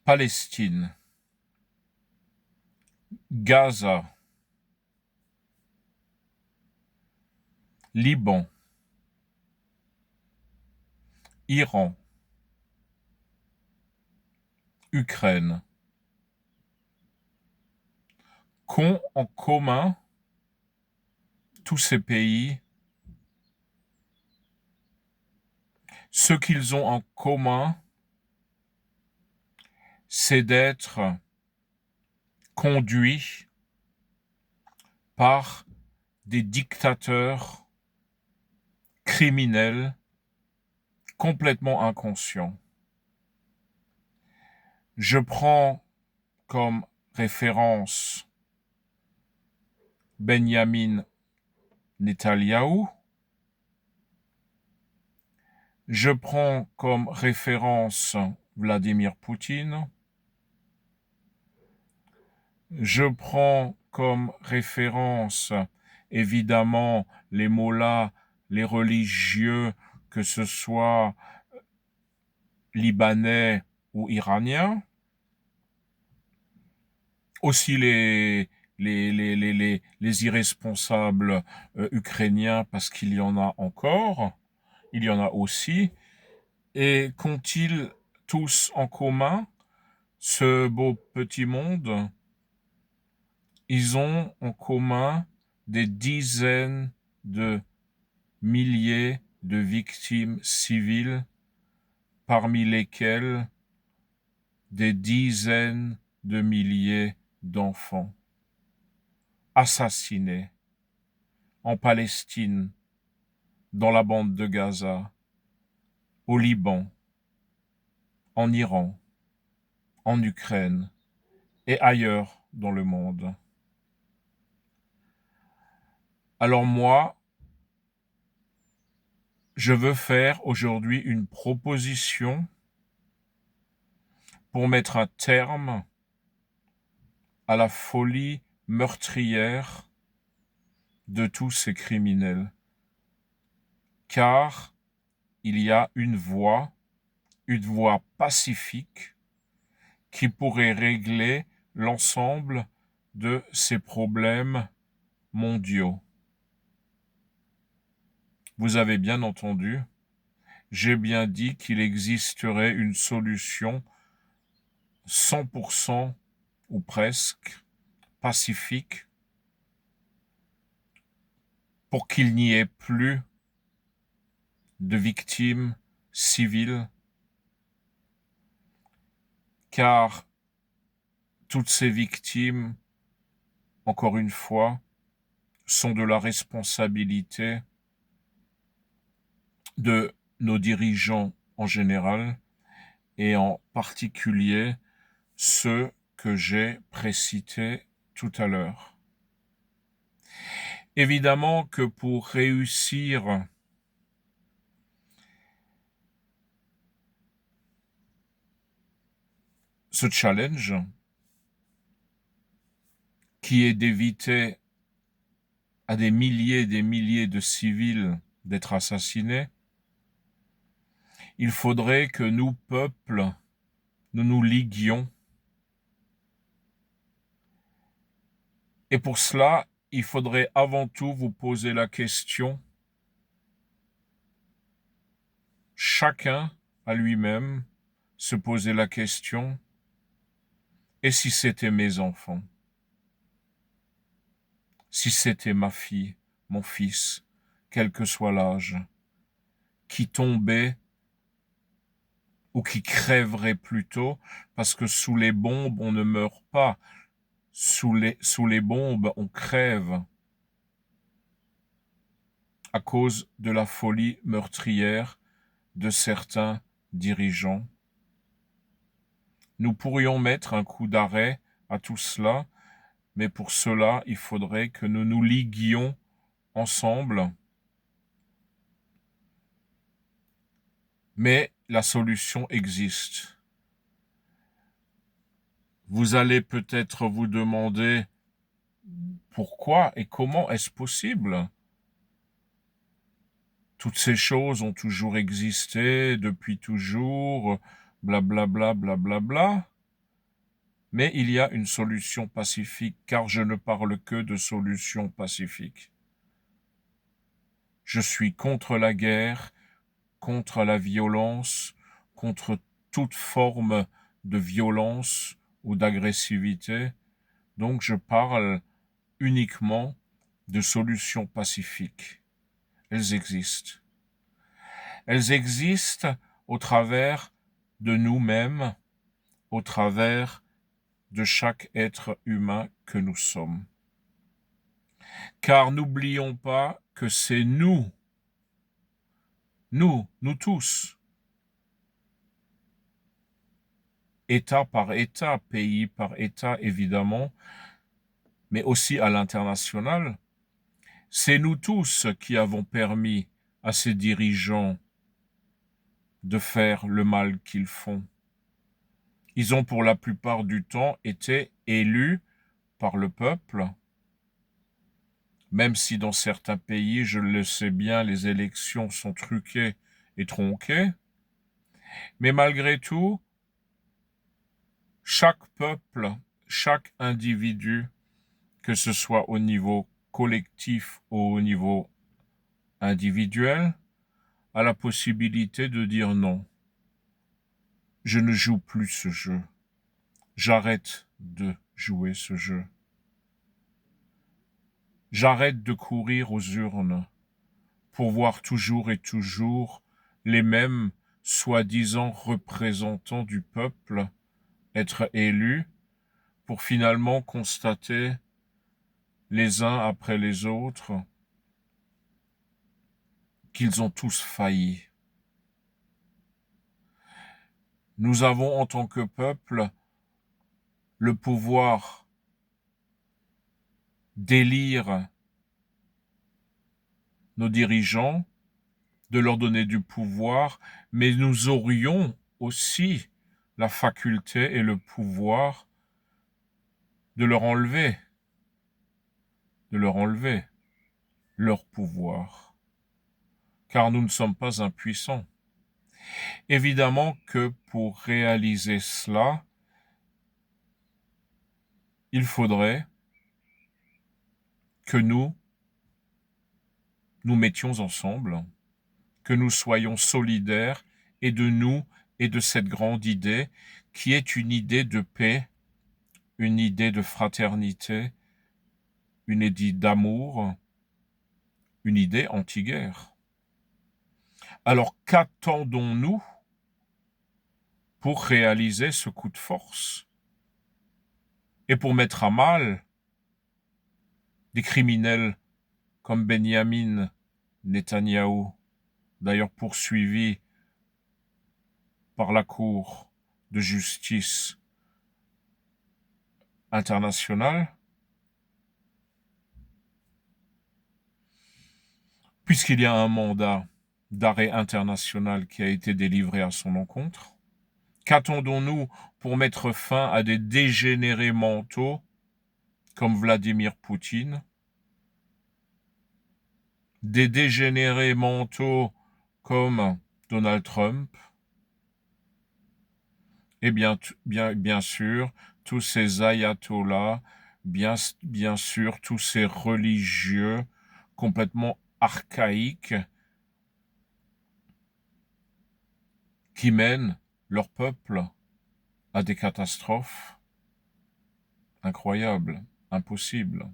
Palestine, Gaza, Liban, Iran, Ukraine, qu'ont en commun tous ces pays? Ce qu'ils ont en commun, c'est d'être conduits par des dictateurs criminels complètement inconscients. Je prends comme référence Benjamin Netanyahou. Je prends comme référence Vladimir Poutine. Je prends comme référence, évidemment, les mollahs, les religieux, que ce soit libanais ou iraniens. Aussi les irresponsables ukrainiens, parce qu'il y en a encore, il y en a aussi. Et qu'ont-ils tous en commun, ce beau petit monde? Ils ont en commun des dizaines de milliers de victimes civiles, parmi lesquelles des dizaines de milliers d'enfants assassinés en Palestine, dans la bande de Gaza, au Liban, en Iran, en Ukraine et ailleurs dans le monde. Alors moi, je veux faire aujourd'hui une proposition pour mettre un terme à la folie meurtrière de tous ces criminels. Car il y a une voie pacifique qui pourrait régler l'ensemble de ces problèmes mondiaux. Vous avez bien entendu, j'ai bien dit qu'il existerait une solution 100% ou presque pacifique pour qu'il n'y ait plus de victimes civiles, car toutes ces victimes, encore une fois, sont de la responsabilité de nos dirigeants en général, et en particulier ceux que j'ai précités tout à l'heure. Évidemment que pour réussir ce challenge, qui est d'éviter à des milliers et des milliers de civils d'être assassinés, il faudrait que nous, peuples, nous nous liguions. Et pour cela, il faudrait avant tout vous poser la question, chacun à lui-même, se poser la question, et si c'était mes enfants? Si c'était ma fille, mon fils, quel que soit l'âge, qui tombait ou qui crèverait plutôt, parce que sous les bombes, on ne meurt pas. Sous les bombes, on crève à cause de la folie meurtrière de certains dirigeants. Nous pourrions mettre un coup d'arrêt à tout cela, mais pour cela, il faudrait que nous nous liguions ensemble. Mais la solution existe. Vous allez peut-être vous demander pourquoi et comment est-ce possible? Toutes ces choses ont toujours existé, depuis toujours, blablabla, blablabla. Mais il y a une solution pacifique, car je ne parle que de solution pacifique. Je suis contre la guerre, contre la violence, contre toute forme de violence ou d'agressivité. Donc je parle uniquement de solutions pacifiques. Elles existent. Elles existent au travers de nous-mêmes, au travers de chaque être humain que nous sommes. Car n'oublions pas que c'est nous tous, État par État, pays par État évidemment, mais aussi à l'international, c'est nous tous qui avons permis à ces dirigeants de faire le mal qu'ils font. Ils ont pour la plupart du temps été élus par le peuple, même si dans certains pays, je le sais bien, les élections sont truquées et tronquées. Mais malgré tout, chaque peuple, chaque individu, que ce soit au niveau collectif ou au niveau individuel, a la possibilité de dire non. Je ne joue plus ce jeu. J'arrête de jouer ce jeu. J'arrête de courir aux urnes pour voir toujours et toujours les mêmes soi-disant représentants du peuple être élus pour finalement constater les uns après les autres qu'ils ont tous failli. Nous avons en tant que peuple le pouvoir d'élire nos dirigeants, de leur donner du pouvoir, mais nous aurions aussi la faculté et le pouvoir de leur enlever leur pouvoir, car nous ne sommes pas impuissants. Évidemment que pour réaliser cela, il faudrait que nous mettions ensemble, que nous soyons solidaires et de nous et de cette grande idée qui est une idée de paix, une idée de fraternité, une idée d'amour, une idée anti-guerre. Alors qu'attendons-nous pour réaliser ce coup de force et pour mettre à mal des criminels comme Benyamin Netanyahou, d'ailleurs poursuivi par la Cour de justice internationale, puisqu'il y a un mandat d'arrêt international qui a été délivré à son encontre. Qu'attendons-nous pour mettre fin à des dégénérés mentaux comme Vladimir Poutine, des dégénérés mentaux comme Donald Trump, et bien sûr, tous ces ayatollahs, bien sûr, tous ces religieux complètement archaïques qui mènent leur peuple à des catastrophes incroyables, impossibles.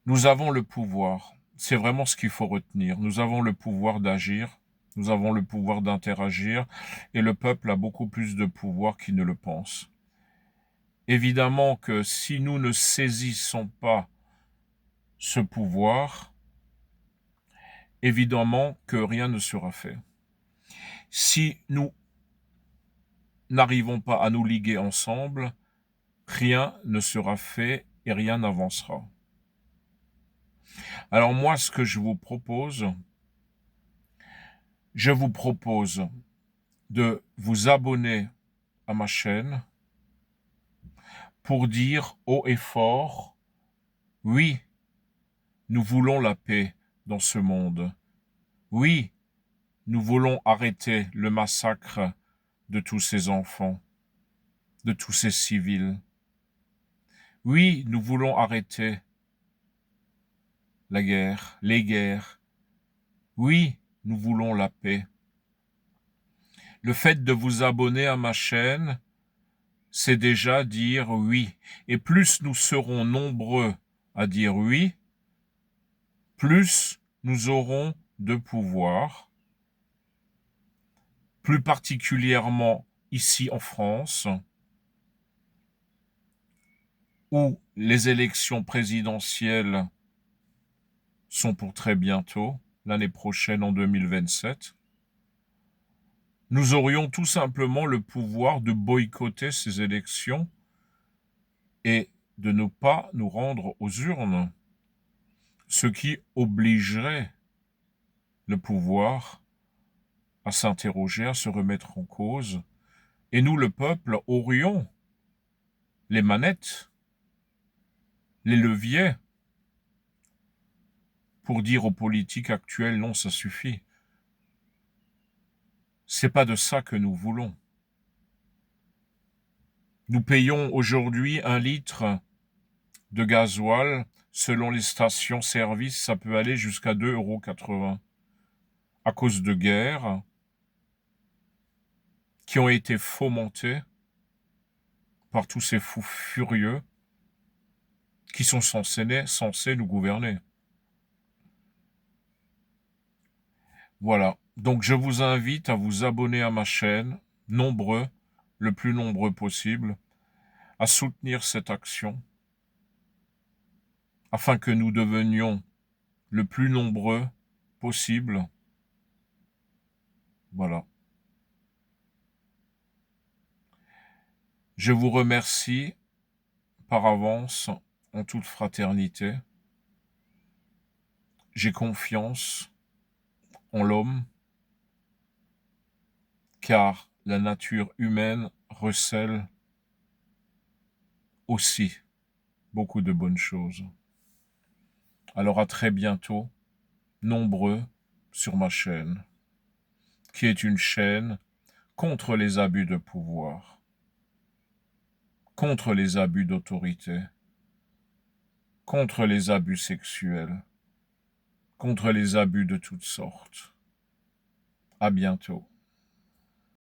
Nous avons le pouvoir, c'est vraiment ce qu'il faut retenir. Nous avons le pouvoir d'agir, nous avons le pouvoir d'interagir, et le peuple a beaucoup plus de pouvoir qu'il ne le pense. Évidemment que si nous ne saisissons pas ce pouvoir, évidemment que rien ne sera fait. Si nous n'arrivons pas à nous liguer ensemble, rien ne sera fait et rien n'avancera. Alors moi, ce que je vous propose de vous abonner à ma chaîne pour dire haut et fort, oui, nous voulons la paix dans ce monde. Oui, nous voulons arrêter le massacre de tous ces enfants, de tous ces civils. Oui, nous voulons arrêter la guerre, les guerres. Oui, nous voulons la paix. Le fait de vous abonner à ma chaîne, c'est déjà dire oui. Et plus nous serons nombreux à dire oui, plus nous aurons de pouvoir, plus particulièrement ici en France, où les élections présidentielles sont pour très bientôt, l'année prochaine en 2027. Nous aurions tout simplement le pouvoir de boycotter ces élections et de ne pas nous rendre aux urnes, ce qui obligerait le pouvoir à s'interroger, à se remettre en cause, et nous, le peuple, aurions les manettes, les leviers, pour dire aux politiques actuelles non, ça suffit. C'est pas de ça que nous voulons. Nous payons aujourd'hui 1 litre de gasoil. Selon les stations-service, ça peut aller jusqu'à 2,80 € à cause de guerres qui ont été fomentées par tous ces fous furieux qui sont censés nous gouverner. Voilà. Donc je vous invite à vous abonner à ma chaîne, nombreux, le plus nombreux possible, à soutenir cette action, afin que nous devenions le plus nombreux possible. Voilà. Je vous remercie par avance, en toute fraternité. J'ai confiance en l'homme, car la nature humaine recèle aussi beaucoup de bonnes choses. Alors à très bientôt, nombreux, sur ma chaîne, qui est une chaîne contre les abus de pouvoir, contre les abus d'autorité, contre les abus sexuels, contre les abus de toutes sortes. À bientôt.